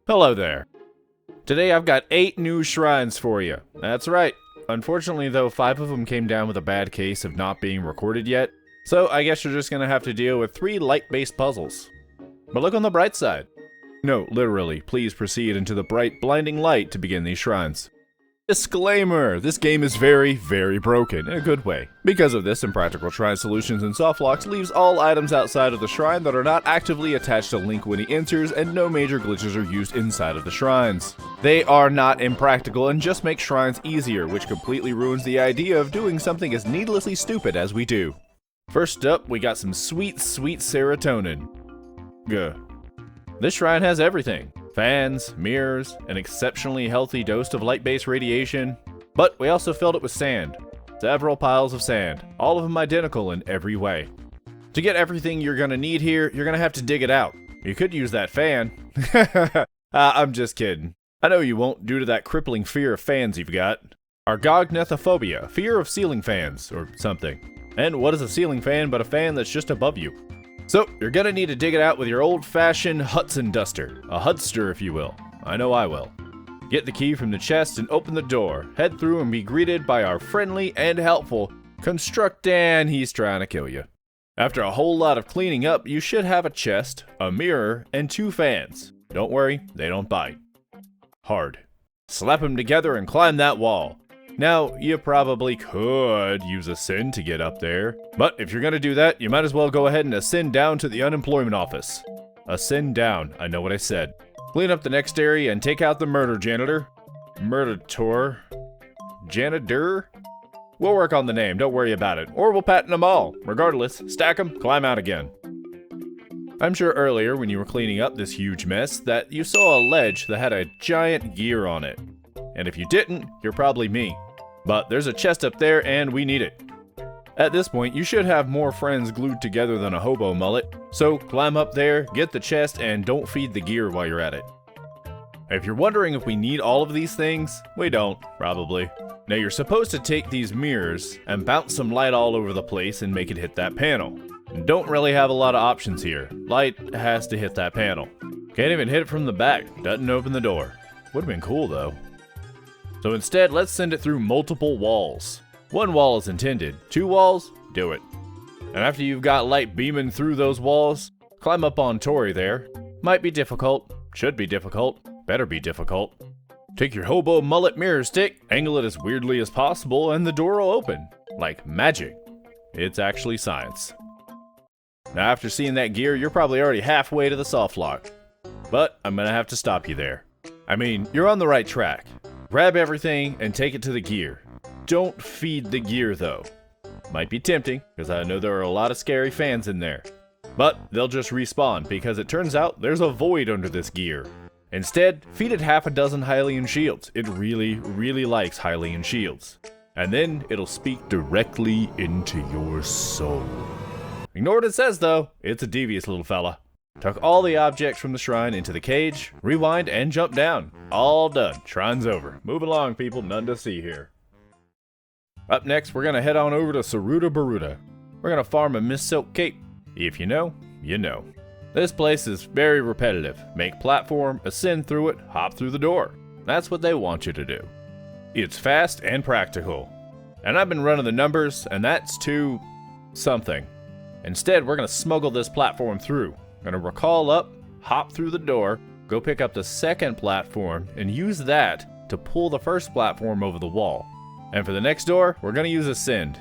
Hello there. Today I've got 8 new shrines for you. That's right. Unfortunately though, 5 of them came down with a bad case of not being recorded yet, so I guess you're just gonna have to deal with 3 light-based puzzles. But look on the bright side. No, literally, please proceed into the bright, blinding light to begin these shrines. Disclaimer! This game is very, very broken, in a good way. Because of this, Impractical Shrine Solutions and Softlocks leaves all items outside of the shrine that are not actively attached to Link when he enters, and no major glitches are used inside of the shrines. They are not impractical and just make shrines easier, which completely ruins the idea of doing something as needlessly stupid as we do. First up, we got some sweet, sweet serotonin. Gah. This shrine has everything. Fans, mirrors, an exceptionally healthy dose of light-based radiation, but we also filled it with sand. Several piles of sand, all of them identical in every way. To get everything you're gonna need here, you're gonna have to dig it out. You could use that fan. I'm just kidding. I know you won't due to that crippling fear of fans you've got. Argognethophobia, fear of ceiling fans, or something. And what is a ceiling fan but a fan that's just above you? So, you're gonna need to dig it out with your old-fashioned Hudson duster. A Hudster, if you will. I know I will. Get the key from the chest and open the door. Head through and be greeted by our friendly and helpful Constructan. He's trying to kill you. After a whole lot of cleaning up, you should have a chest, a mirror, and 2 fans. Don't worry, they don't bite. Hard. Slap them together and climb that wall. Now, you probably could use Ascend to get up there, but if you're gonna do that, you might as well go ahead and ascend down to the unemployment office. Ascend down, I know what I said. Clean up the next area and take out the murder janitor. Murdator. Janitor? We'll work on the name, don't worry about it, or we'll patent them all. Regardless, stack them, climb out again. I'm sure earlier when you were cleaning up this huge mess that you saw a ledge that had a giant gear on it. And if you didn't, you're probably me. But there's a chest up there and we need it. At this point, you should have more friends glued together than a hobo mullet, so climb up there, get the chest, and don't feed the gear while you're at it. If you're wondering if we need all of these things, we don't, probably. Now you're supposed to take these mirrors and bounce some light all over the place and make it hit that panel. Don't really have a lot of options here. Light has to hit that panel. Can't even hit it from the back, doesn't open the door. Would've been cool though. So instead, let's send it through multiple walls. 1 wall is intended, 2 walls, do it. And after you've got light beaming through those walls, climb up on Tori there. Might be difficult, should be difficult, better be difficult. Take your hobo mullet mirror stick, angle it as weirdly as possible, and the door will open. Like magic. It's actually science. Now after seeing that gear, you're probably already halfway to the soft lock. But I'm gonna have to stop you there. I mean, you're on the right track. Grab everything and take it to the gear. Don't feed the gear though. Might be tempting, because I know there are a lot of scary fans in there. But they'll just respawn, because it turns out there's a void under this gear. Instead, feed it half a dozen Hylian shields. It really, really likes Hylian shields. And then it'll speak directly into your soul. Ignore what it says though, it's a devious little fella. Tuck all the objects from the shrine into the cage, rewind, and jump down. All done. Shrine's over. Move along, people. None to see here. Up next, we're gonna head on over to Serutabomac. We're gonna farm a Mist Silk Cape. If you know, you know. This place is very repetitive. Make platform, ascend through it, hop through the door. That's what they want you to do. It's fast and practical. And I've been running the numbers, and that's to something. Instead, we're gonna smuggle this platform through. Gonna recall up, hop through the door, go pick up the second platform, and use that to pull the first platform over the wall. And for the next door, we're gonna use Ascend.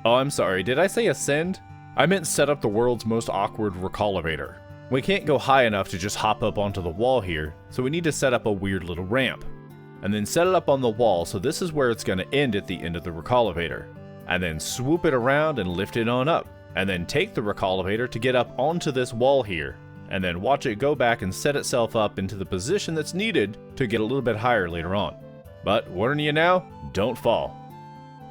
Oh, I'm sorry, did I say Ascend? I meant set up the world's most awkward recall-elevator. We can't go high enough to just hop up onto the wall here, so we need to set up a weird little ramp. And then set it up on the wall, so this is where it's gonna end at the end of the recall-elevator. And then swoop it around and lift it on up. And then take the recall-elevator to get up onto this wall here, and then watch it go back and set itself up into the position that's needed to get a little bit higher later on. But warning you now, don't fall.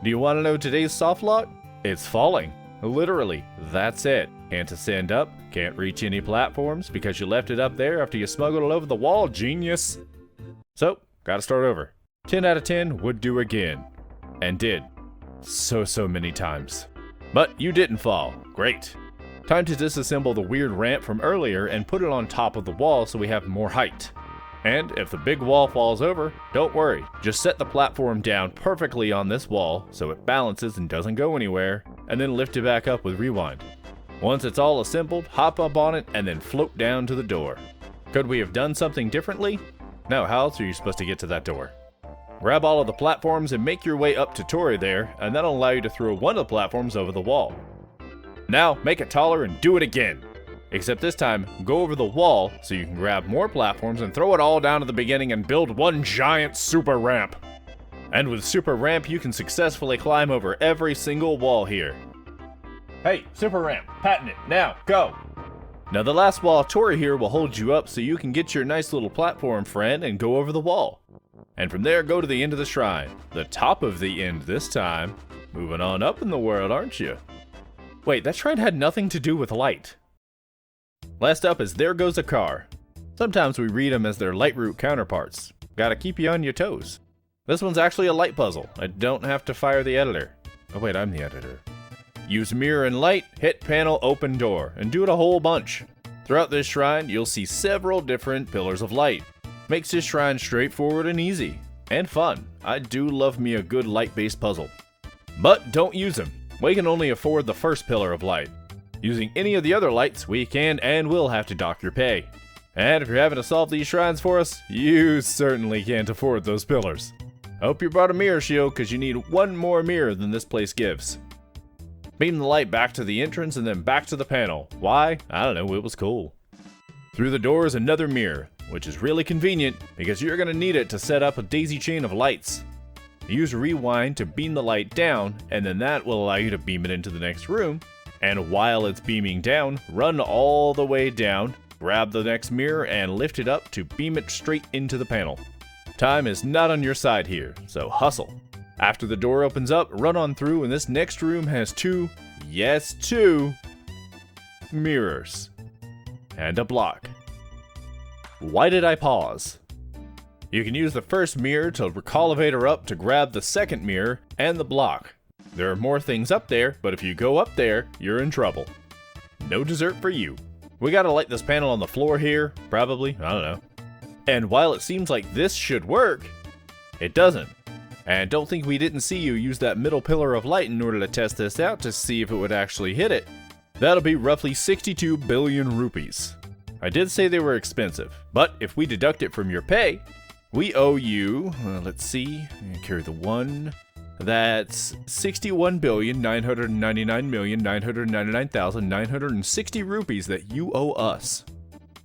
Do you want to know today's soft lock? It's falling. Literally, that's it. Can't ascend up, can't reach any platforms because you left it up there after you smuggled it over the wall, genius. So, gotta start over. 10 out of 10 would do again. And did. So many times. But you didn't fall. Great. Time to disassemble the weird ramp from earlier and put it on top of the wall so we have more height. And if the big wall falls over, don't worry, just set the platform down perfectly on this wall so it balances and doesn't go anywhere, and then lift it back up with rewind. Once it's all assembled, hop up on it and then float down to the door. Could we have done something differently? No, how else are you supposed to get to that door? Grab all of the platforms and make your way up to Tori there, and that'll allow you to throw one of the platforms over the wall. Now, make it taller and do it again. Except this time, go over the wall so you can grab more platforms and throw it all down to the beginning and build one giant super ramp. And with super ramp, you can successfully climb over every single wall here. Hey, super ramp, patent it, now, go! Now the last wall, Tori here will hold you up so you can get your nice little platform friend and go over the wall. And from there, go to the end of the shrine. The top of the end this time. Moving on up in the world, aren't you? Wait, that shrine had nothing to do with light. Last up is There Goes a Car. Sometimes we read them as their light route counterparts. Gotta keep you on your toes. This one's actually a light puzzle. I don't have to fire the editor. Oh wait, I'm the editor. Use mirror and light, hit panel, open door, and do it a whole bunch. Throughout this shrine, you'll see several different pillars of light. Makes this shrine straightforward and easy. And fun. I do love me a good light-based puzzle. But don't use them. We can only afford the first pillar of light. Using any of the other lights, we can and will have to dock your pay. And if you're having to solve these shrines for us, you certainly can't afford those pillars. Hope you brought a mirror shield, because you need one more mirror than this place gives. Beam the light back to the entrance and then back to the panel. Why? I don't know, it was cool. Through the door is another mirror, which is really convenient because you're going to need it to set up a daisy chain of lights. Use rewind to beam the light down, and then that will allow you to beam it into the next room. And while it's beaming down, run all the way down, grab the next mirror and lift it up to beam it straight into the panel. Time is not on your side here, so hustle. After the door opens up, run on through, and this next room has two mirrors and a block. Why did I pause? You can use the first mirror to elevator up to grab the second mirror and the block. There are more things up there, but if you go up there, you're in trouble. No dessert for you. We gotta light this panel on the floor here, probably, I don't know. And while it seems like this should work, it doesn't. And don't think we didn't see you use that middle pillar of light in order to test this out to see if it would actually hit it. That'll be roughly 62 billion rupees. I did say they were expensive, but if we deduct it from your pay, we owe you, let's see, carry the one, that's 61,999,999,960 rupees that you owe us.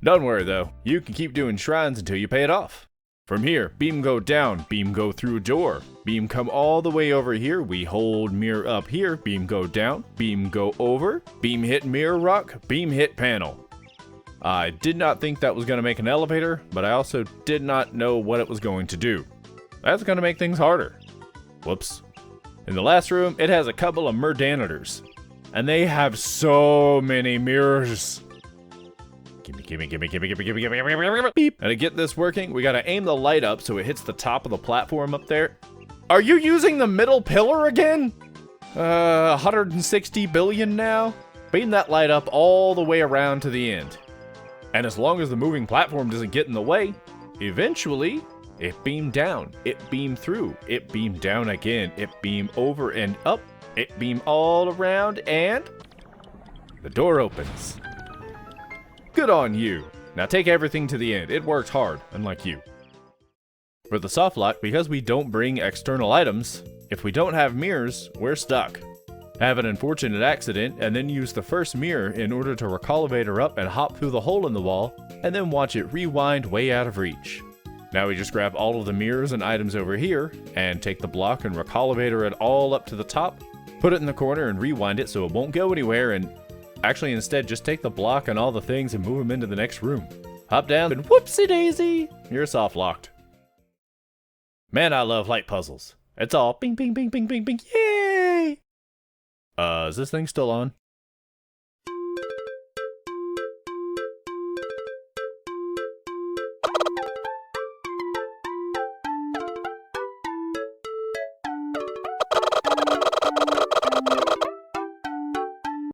Don't worry though, you can keep doing shrines until you pay it off. From here, beam go down, beam go through a door, beam come all the way over here, we hold mirror up here, beam go down, beam go over, beam hit mirror rock, beam hit panel. I did not think that was going to make an elevator, but I also did not know what it was going to do. That's going to make things harder. Whoops. In the last room, it has a couple of merdanators, and they have so many mirrors. Gimme. Beep. And to get this working, we gotta aim the light up so it hits the top of the platform up there. Are you using the middle pillar again? 160 billion now? Beam that light up all the way around to the end. And as long as the moving platform doesn't get in the way, eventually, it beamed down, it beamed through, it beamed down again, it beamed over and up, it beamed all around, and the door opens. Good on you. Now take everything to the end. It worked hard, unlike you. For the soft lock, because we don't bring external items, if we don't have mirrors, we're stuck. Have an unfortunate accident, and then use the first mirror in order to elevator up and hop through the hole in the wall, and then watch it rewind way out of reach. Now we just grab all of the mirrors and items over here, and take the block and elevator it all up to the top, put it in the corner and rewind it so it won't go anywhere, and actually instead just take the block and all the things and move them into the next room. Hop down and whoopsie daisy, you're soft locked. Man, I love light puzzles. It's all bing, bing, bing, bing, bing, bing, yay! Is this thing still on?